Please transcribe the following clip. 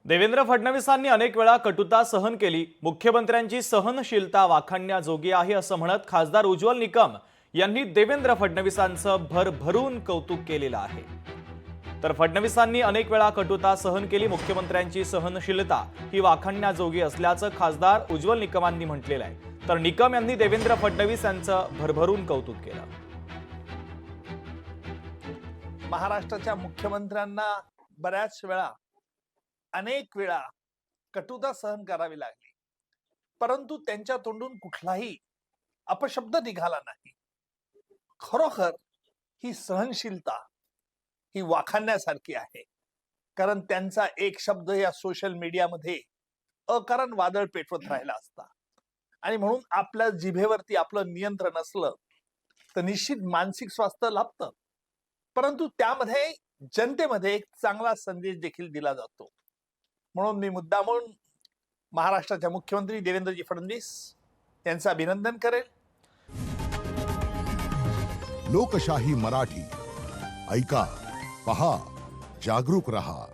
देवेंद्र फडणवीसांनी अनेक वेळा कटुता सहन केली। मुख्यमंत्र्यांची सहनशीलता वाखाणण्याजोगी आहे असं म्हणत खासदार उज्ज्वल निकम यांनी देवेंद्र फडणवीसांचं भरभरून कौतुक केलेलं आहे। तर फडणवीसांनी अनेक वेळा कटुता सहन केली, मुख्यमंत्र्यांची सहनशीलता ही वाखाणण्याजोगी असल्याचं खासदार उज्ज्वल निकमांनी म्हटलेलं आहे। तर निकम यांनी देवेंद्र फडणवीस यांचं भरभरून कौतुक केलं। महाराष्ट्राच्या मुख्यमंत्र्यांना बऱ्याच वेळा अनेक वेळा कटुता सहन करावी लागली, परंतु त्यांच्या तोंडून कुठलाही अपशब्द निघाला नाही। खरोखर ही सहनशीलता ही वाखाणण्यासारखी आहे, कारण त्यांचा एक शब्द या सोशल मीडियामध्ये अकारण वादळ पेटवत राहिला असता आणि म्हणून आपल्या जिभेवरती आपलं नियंत्रण असलं तर निश्चित मानसिक स्वास्थ्य लाभतं, परंतु त्यामध्ये जनतेमध्ये एक चांगला संदेश देखील दिला जातो। म्हणून मी मुद्दामून महाराष्ट्राचे मुख्यमंत्री देवेंद्रजी फडणवीस यांचं अभिनंदन करेल। लोकशाही मराठी ऐका, पहा, जागरूक रहा।